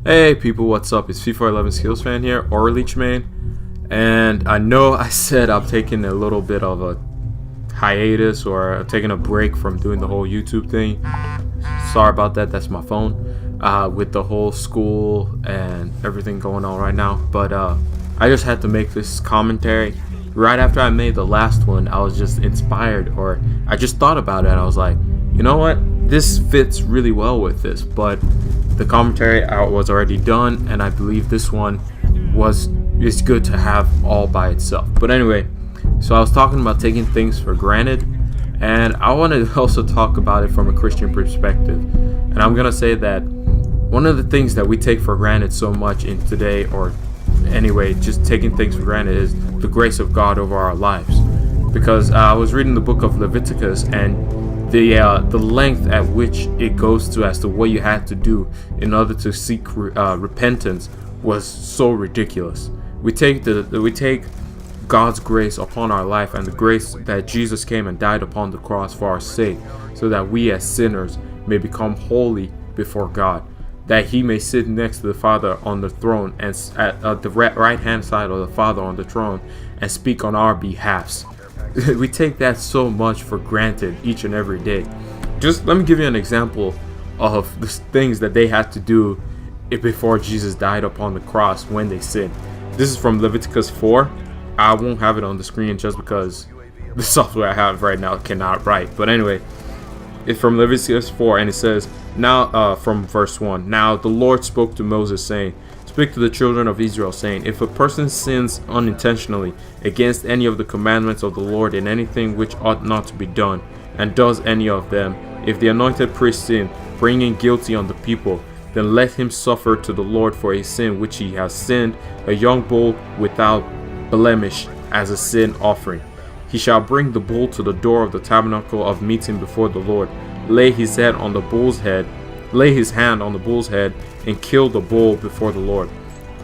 Hey people, what's up? It's FIFA 11 Skills Fan here, or Leech Main, and I know I said I'm taking a little bit of a hiatus or taking a break from doing the whole YouTube thing. Sorry about that. That's my phone with the whole school and everything going on right now. But I just had to make this commentary. Right after I made the last one, I was just inspired, or I just thought about it. And I was like, you know what? This fits really well with this, but the commentary was already done, and I believe this one is good to have all by itself. But anyway, so I was talking about taking things for granted, and I want to also talk about it from a Christian perspective. And I'm gonna say that one of the things that we take for granted so much in today, or anyway, just taking things for granted, is the grace of God over our lives. Because I was reading the book of Leviticus, and the length at which it goes to as to what you had to do in order to seek repentance was so ridiculous. We take God's grace upon our life, and the grace that Jesus came and died upon the cross for our sake, so that we as sinners may become holy before God, that He may sit next to the Father on the throne, and at the right hand side of the Father on the throne, and speak on our behalfs. We take that so much for granted each and every day. Just let me give you an example of the things that they had to do before Jesus died upon the cross when they sinned. This is from Leviticus 4. I won't have it on the screen just because the software I have right now cannot write. But anyway, it's from Leviticus 4, and it says, now from verse 1, "Now the Lord spoke to Moses, saying, Speak to the children of Israel, saying, If a person sins unintentionally against any of the commandments of the Lord in anything which ought not to be done, and does any of them, if the anointed priest sin, bringing guilty on the people, then let him suffer to the Lord for a sin which he has sinned, a young bull without blemish as a sin offering. He shall bring the bull to the door of the tabernacle of meeting before the Lord, lay his hand on the bull's head, and kill the bull before the Lord.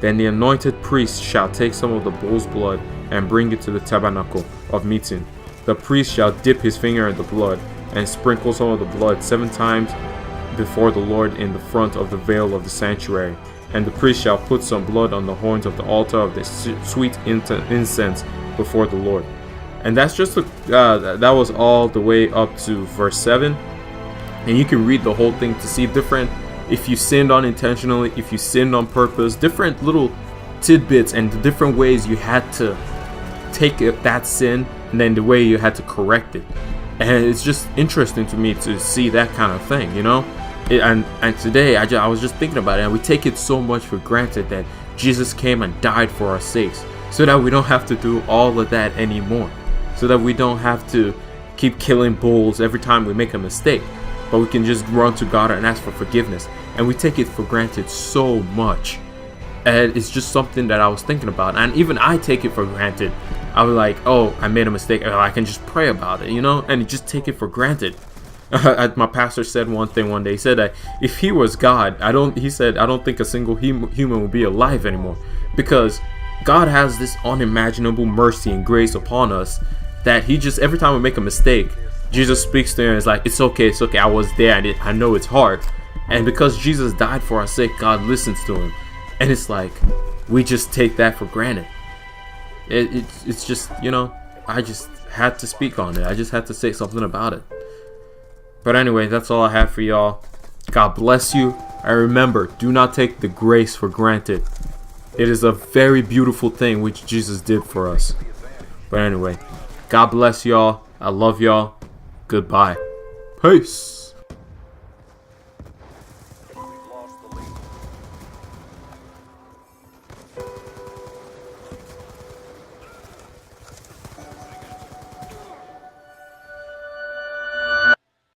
Then the anointed priest shall take some of the bull's blood and bring it to the tabernacle of meeting. The priest shall dip his finger in the blood and sprinkle some of the blood 7 times before the Lord in the front of the veil of the sanctuary. And the priest shall put some blood on the horns of the altar of the sweet incense before the Lord." And that's just that was all the way up to verse 7. And you can read the whole thing to see if you sinned unintentionally, if you sinned on purpose, different little tidbits and the different ways you had to take that sin, and then the way you had to correct it. And it's just interesting to me to see that kind of thing, you know. And today I was just thinking about it, and we take it so much for granted that Jesus came and died for our sakes, so that we don't have to do all of that anymore, so that we don't have to keep killing bulls every time we make a mistake, but we can just run to God and ask for forgiveness. And we take it for granted so much. And it's just something that I was thinking about. And even I take it for granted. I was like, oh, I made a mistake. Oh, I can just pray about it, you know? And you just take it for granted. My pastor said one thing one day. He said that if he was God, I don't think a single human would be alive anymore. Because God has this unimaginable mercy and grace upon us that He just, every time we make a mistake, Jesus speaks to him and is like, it's okay, I was there, and I know it's hard. And because Jesus died for our sake, God listens to him. And it's like, we just take that for granted. It's just, you know, I just had to speak on it. I just had to say something about it. But anyway, that's all I have for y'all. God bless you. And remember, do not take the grace for granted. It is a very beautiful thing which Jesus did for us. But anyway, God bless y'all. I love y'all. Goodbye. Peace.